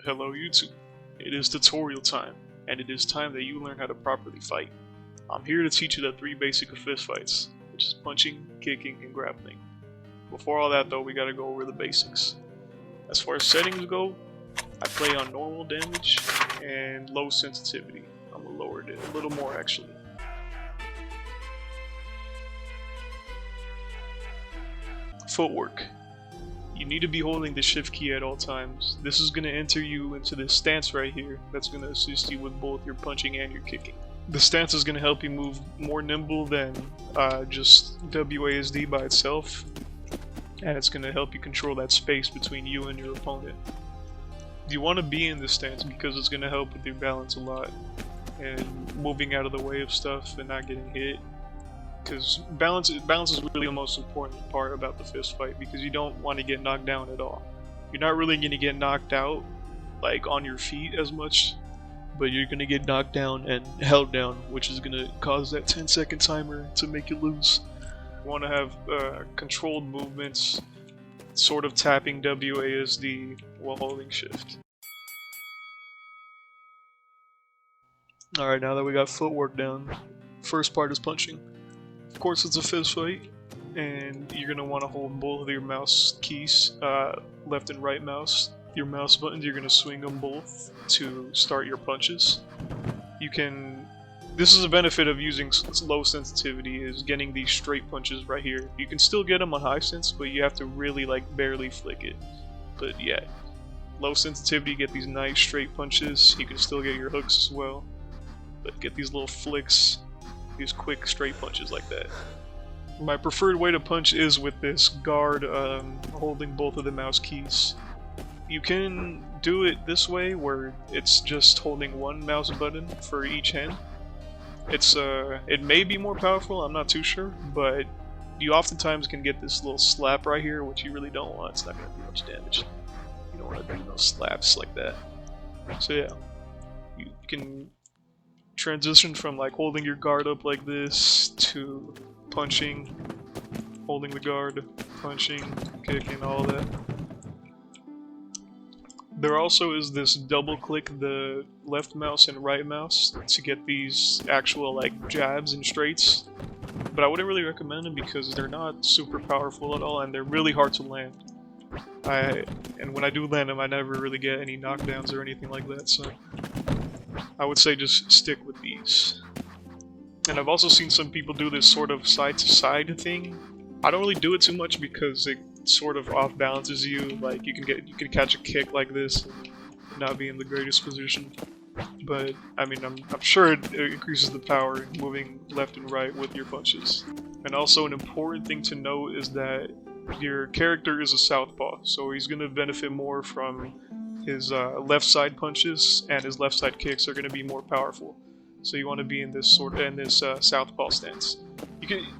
Hello YouTube, it is tutorial time, and it is time that you learn how to properly fight. I'm here to teach you the 3 basic fist fights, which is punching, kicking, and grappling. Before all that though, we gotta go over the basics. As far as settings go, I play on normal damage and low sensitivity. I'm gonna lower it a little more actually. Footwork. You need to be holding the shift key at all times. This is going to enter you into this stance right here that's going to assist you with both your punching and your kicking. The stance is going to help you move more nimble than just WASD by itself, and it's going to help you control that space between you and your opponent. You want to be in this stance because it's going to help with your balance a lot and moving out of the way of stuff and not getting hit. Because balance is really the most important part about the fist fight, because you don't want to get knocked down at all. You're not really going to get knocked out like on your feet as much, but you're going to get knocked down and held down, which is going to cause that 10-second timer to make you lose. You want to have controlled movements, sort of tapping WASD while holding shift. Alright, now that we got footwork down, first part is punching. Of course it's a fist fight, and you're going to want to hold both of your mouse keys, left and right mouse. Your mouse buttons, you're going to swing them both to start your punches. This is a benefit of using low sensitivity, is getting these straight punches right here. You can still get them on high sense, but you have to really barely flick it. But yeah, low sensitivity, get these nice straight punches. You can still get your hooks as well, but get these little flicks. These quick straight punches like that. My preferred way to punch is with this guard holding both of the mouse keys. You can do it this way where it's just holding one mouse button for each hand. It may be more powerful, I'm not too sure, but you oftentimes can get this little slap right here, which you really don't want. It's not going to do much damage. You don't want to do no slaps like that. So yeah, you can transition from holding your guard up like this to punching, holding the guard, punching, kicking, all that. There also is this double click the left mouse and right mouse to get these actual jabs and straights, but I wouldn't really recommend them because they're not super powerful at all and they're really hard to land. And when I do land them, I never really get any knockdowns or anything like that, so I would say just stick with these. And I've also seen some people do this sort of side-to-side thing. I don't really do it too much because it sort of off-balances you. Like you can catch a kick like this and not be in the greatest position. But I mean, I'm sure it increases the power moving left and right with your punches. And also an important thing to note is that your character is a southpaw, so he's going to benefit more from his left side punches, and his left side kicks are going to be more powerful. So you want to be in this southpaw stance.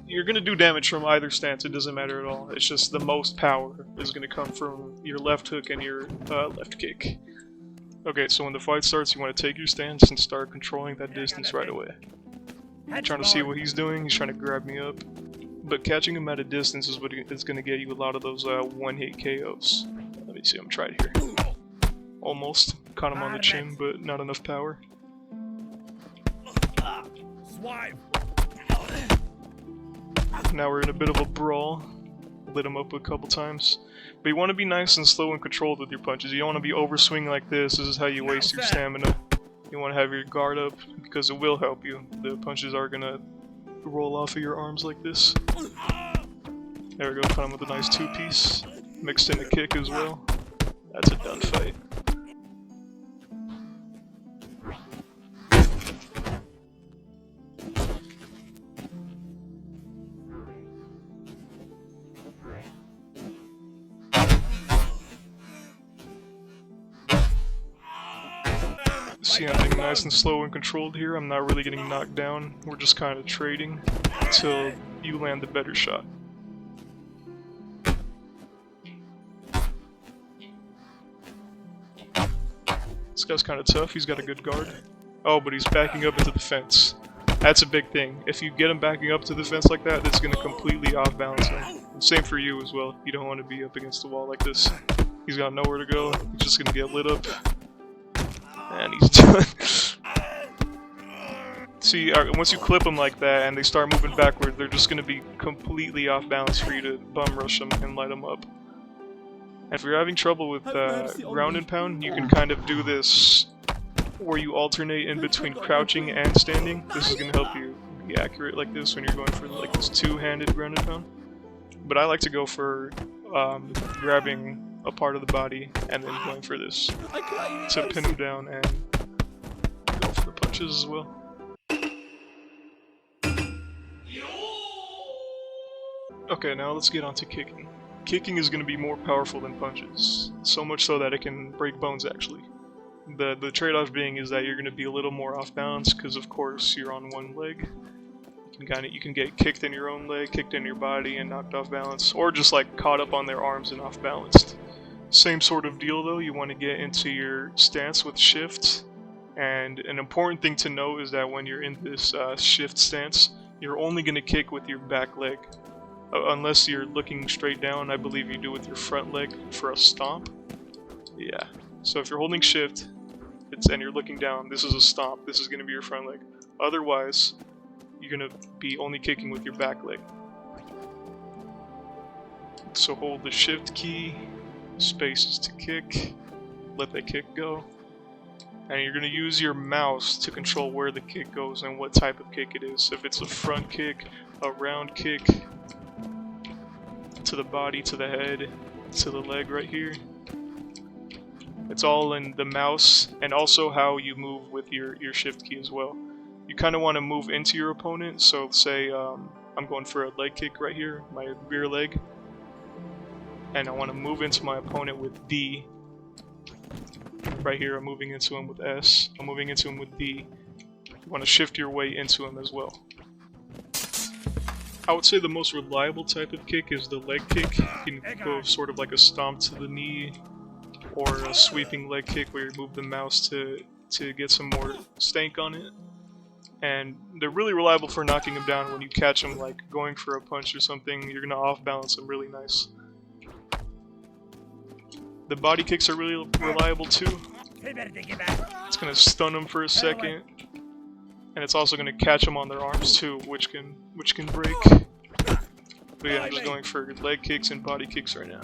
You're going to do damage from either stance. It doesn't matter at all. It's just the most power is going to come from your left hook and your left kick. Okay, so when the fight starts, you want to take your stance and start controlling that distance right away. I'm trying to see what he's doing. He's trying to grab me up, but catching him at a distance is what is going to get you a lot of those one-hit KOs. Let me see. I'm trying here. Almost. Caught him on the chin, but not enough power. Now we're in a bit of a brawl. Lit him up a couple times. But you want to be nice and slow and controlled with your punches. You don't want to be overswinging like this. This is how you waste your stamina. You want to have your guard up because it will help you. The punches are going to roll off of your arms like this. There we go. Caught him with a nice 2-piece. Mixed in a kick as well. That's a done fight. See, I'm being nice and slow and controlled here. I'm not really getting knocked down. We're just kind of trading until you land the better shot. This guy's kind of tough. He's got a good guard. Oh, but he's backing up into the fence. That's a big thing. If you get him backing up to the fence like that, that's going to completely off-balance him. And same for you as well. You don't want to be up against the wall like this. He's got nowhere to go. He's just going to get lit up. and he's done. See, once you clip them like that and they start moving backward, they're just going to be completely off balance for you to bum rush them and light them up. And if you're having trouble with ground and pound, you can kind of do this where you alternate in between crouching and standing. This is going to help you be accurate like this when you're going for like this two-handed ground and pound. But I like to go for grabbing a part of the body and then going for this to pin him down and go for the punches as well. Okay, now let's get on to kicking. Kicking is going to be more powerful than punches, so much so that it can break bones actually. The trade-off being is that you're going to be a little more off balance because of course you're on one leg. You can get kicked in your own leg, kicked in your body and knocked off balance, or just like caught up on their arms and off balanced. Same sort of deal though, you want to get into your stance with shift, and an important thing to know is that when you're in this shift stance, you're only going to kick with your back leg. Unless you're looking straight down, I believe you do with your front leg for a stomp. Yeah. So if you're holding shift and you're looking down, this is a stomp. This is going to be your front leg. Otherwise, you're going to be only kicking with your back leg. So hold the shift key, space is to kick, let that kick go. And you're going to use your mouse to control where the kick goes and what type of kick it is. If it's a front kick, a round kick, to the body, to the head, to the leg right here. It's all in the mouse, and also how you move with your shift key as well. You kind of want to move into your opponent, so say I'm going for a leg kick right here, my rear leg, and I want to move into my opponent with D. Right here I'm moving into him with S, I'm moving into him with D. You want to shift your way into him as well. I would say the most reliable type of kick is the leg kick. You can go sort of like a stomp to the knee, or a sweeping leg kick where you move the mouse to get some more stank on it. And they're really reliable for knocking them down when you catch them like going for a punch or something. You're gonna off balance them really nice. The body kicks are really reliable too. It's gonna stun them for a second. And it's also going to catch them on their arms too, which can break. But yeah, I'm just going for leg kicks and body kicks right now.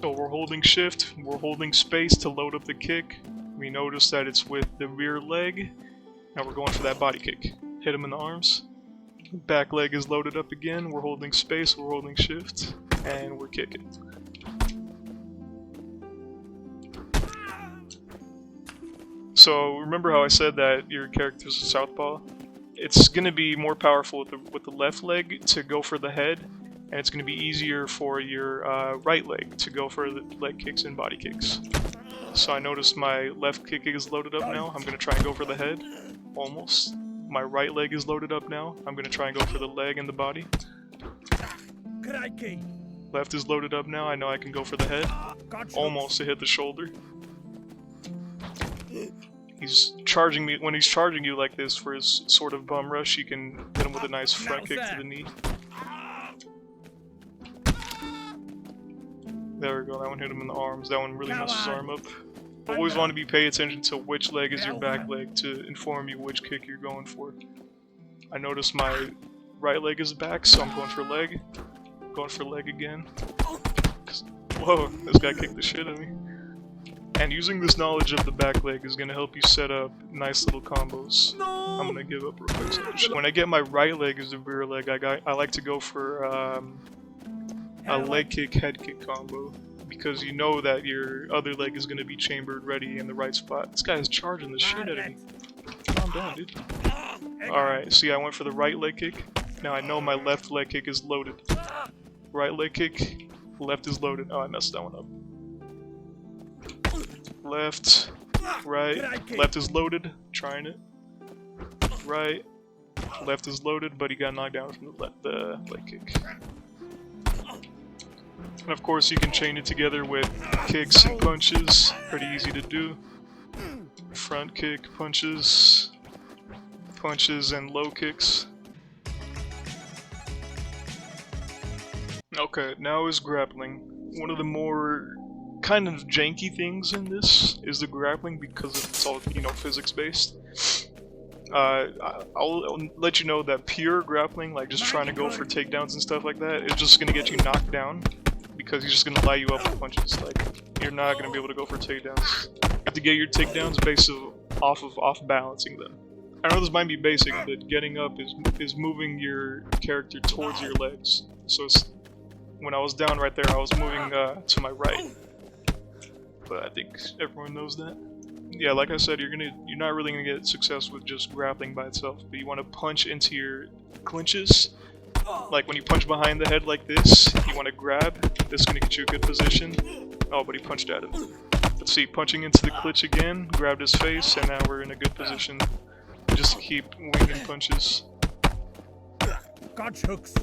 So we're holding shift, we're holding space to load up the kick. We notice that it's with the rear leg. Now we're going for that body kick. Hit him in the arms. Back leg is loaded up again, we're holding space, we're holding shift, and we're kicking. So remember how I said that your character's a southpaw? It's going to be more powerful with the left leg to go for the head, and it's going to be easier for your right leg to go for the leg kicks and body kicks. So I noticed my left kick is loaded up now, I'm going to try and go for the head, almost. My right leg is loaded up now, I'm going to try and go for the leg and the body. Left is loaded up now, I know I can go for the head, almost to hit the shoulder. He's charging me. When he's charging you like this for his sort of bum rush, you can hit him with a nice front kick to the knee. There we go, that one hit him in the arms, that one really messes his arm up. Always want to be paying attention to which leg is your back leg to inform you which kick you're going for. I noticed my right leg is back, so I'm going for leg. Going for leg again. Whoa, this guy kicked the shit out of me. And using this knowledge of the back leg is going to help you set up nice little combos. I'm going to give up real quick. When I get my right leg as the rear leg, I like to go for a leg kick, head kick combo. Because you know that your other leg is going to be chambered ready in the right spot. This guy is charging the shit out of me. Calm down, dude. Alright, see, I went for the right leg kick. Now I know my left leg kick is loaded. Right leg kick, left is loaded. Oh, I messed that one up. Left, right, left is loaded, trying it. Right, left is loaded, but he got knocked down from the leg kick. And of course you can chain it together with kicks and punches, pretty easy to do. Front kick, punches, punches and low kicks. Okay, now is grappling. One of the more kind of janky things in this is the grappling, because it's all, you know, physics based. I'll let you know that pure grappling, like just trying to go for takedowns and stuff like that, is just gonna get you knocked down, because he's just gonna lie you up with punches. Like, you're not gonna be able to go for takedowns. You have to get your takedowns based off balancing them. I know this might be basic, but getting up is moving your character towards your legs. So when I was down right there, I was moving to my right. But I think everyone knows that. Yeah, like I said, you're not really gonna get success with just grappling by itself, but you want to punch into your clinches. Like when you punch behind the head like this, you want to grab. This is gonna get you a good position. Oh, but he punched at him. Let's see, punching into the clinch again, grabbed his face, and now we're in a good position. Just keep winging punches. Got hooks.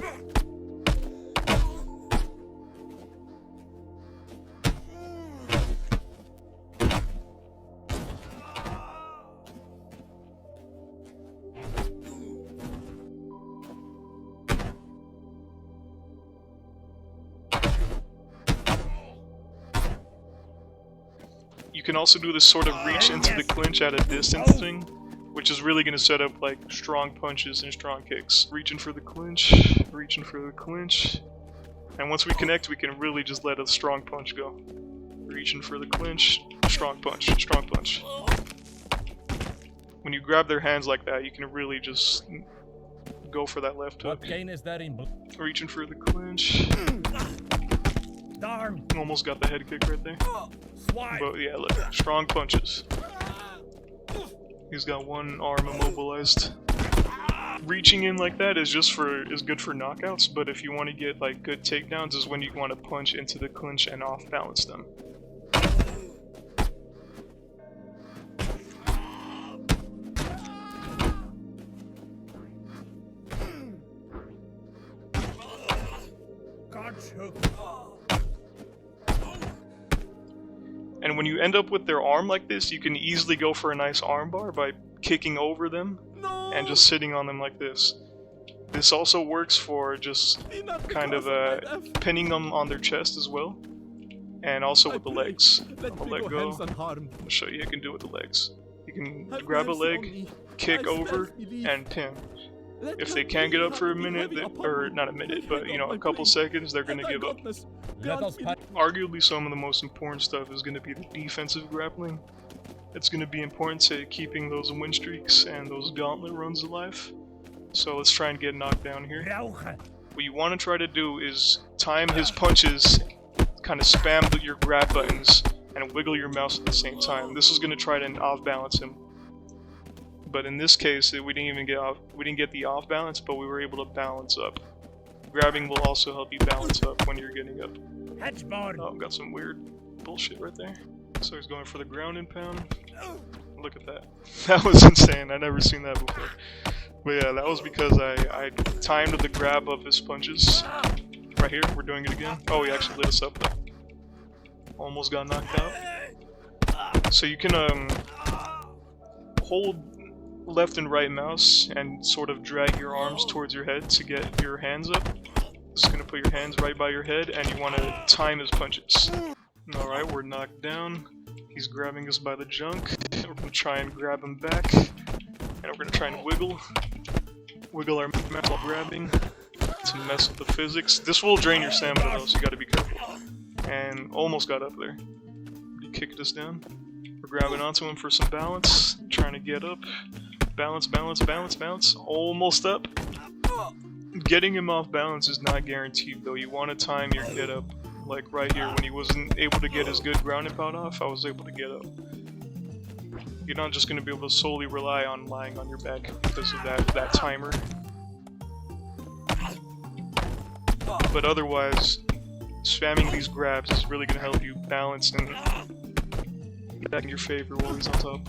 You can also do this sort of reach into the clinch at a distance thing, which is really going to set up like strong punches and strong kicks. Reaching for the clinch, reaching for the clinch, and once we connect, we can really just let a strong punch go. Reaching for the clinch, strong punch, strong punch. When you grab their hands like that, you can really just go for that left hook. What gain is that in? Reaching for the clinch. Darn. Almost got the head kick right there. Swipe. But yeah, look, strong punches. He's got one arm immobilized. Reaching in like that is good for knockouts, but if you want to get like good takedowns is when you want to punch into the clinch and off balance them. And when you end up with their arm like this, you can easily go for a nice armbar by kicking over them and just sitting on them like this. This also works for just kind of pinning them on their chest as well, and also with the legs. I'll let go. I'll show you how you can do it with the legs. You can grab a leg, kick over, and pin. If they can't get up for a minute, or not a minute, but you know, a couple seconds, they're gonna give up. Arguably, some of the most important stuff is gonna be the defensive grappling. It's gonna be important to keeping those win streaks and those gauntlet runs alive. So let's try and get knocked down here. What you want to try to do is time his punches, kind of spam your grab buttons, and wiggle your mouse at the same time. This is gonna try to off-balance him. But in this case, we didn't get the off balance, but we were able to balance up. Grabbing will also help you balance up when you're getting up. Oh, got some weird bullshit right there. So he's going for the ground and pound. Look at that. That was insane. I've never seen that before. But yeah, that was because I timed the grab of his punches. Right here, we're doing it again. Oh, he actually lit us up though. Almost got knocked out. So you can hold left and right mouse and sort of drag your arms towards your head to get your hands up. Just gonna put your hands right by your head, and you want to time his punches. Alright, we're knocked down. He's grabbing us by the junk. We're gonna try and grab him back, and we're gonna try and wiggle our mouse while grabbing to mess with the physics. This will drain your stamina though, so you gotta be careful. And almost got up there. He kicked us down. We're grabbing onto him for some balance, trying to get up. Balance, balance, balance, balance. Almost up. Getting him off balance is not guaranteed though. You want to time your get up. Like right here, when he wasn't able to get his good ground and pound off, I was able to get up. You're not just going to be able to solely rely on lying on your back because of that timer. But otherwise, spamming these grabs is really going to help you balance and get back in your favor while he's on top.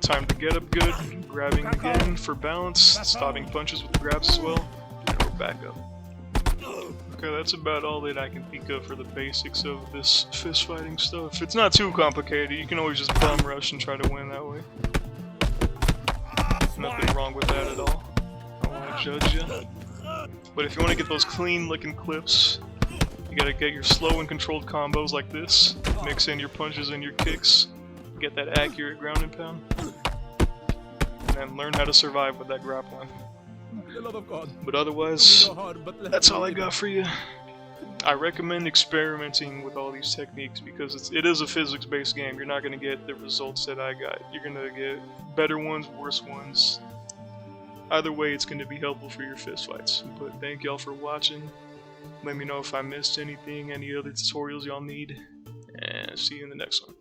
Time to get up good, grabbing again for balance, stopping punches with the grabs as well, and we're back up. Okay, that's about all that I can think of for the basics of this fist fighting stuff. It's not too complicated, you can always just bum rush and try to win that way. Nothing wrong with that at all. I want to judge you. But if you want to get those clean looking clips, you gotta get your slow and controlled combos like this. Mix in your punches and your kicks. Get that accurate ground and pound. And then learn how to survive with that grappling. For the love of God. But otherwise, So hard, but let that's me all I live. got for you. I recommend experimenting with all these techniques because it is a physics-based game. You're not going to get the results that I got. You're going to get better ones, worse ones. Either way, it's going to be helpful for your fist fights. But thank y'all for watching. Let me know if I missed anything, any other tutorials y'all need. And see you in the next one.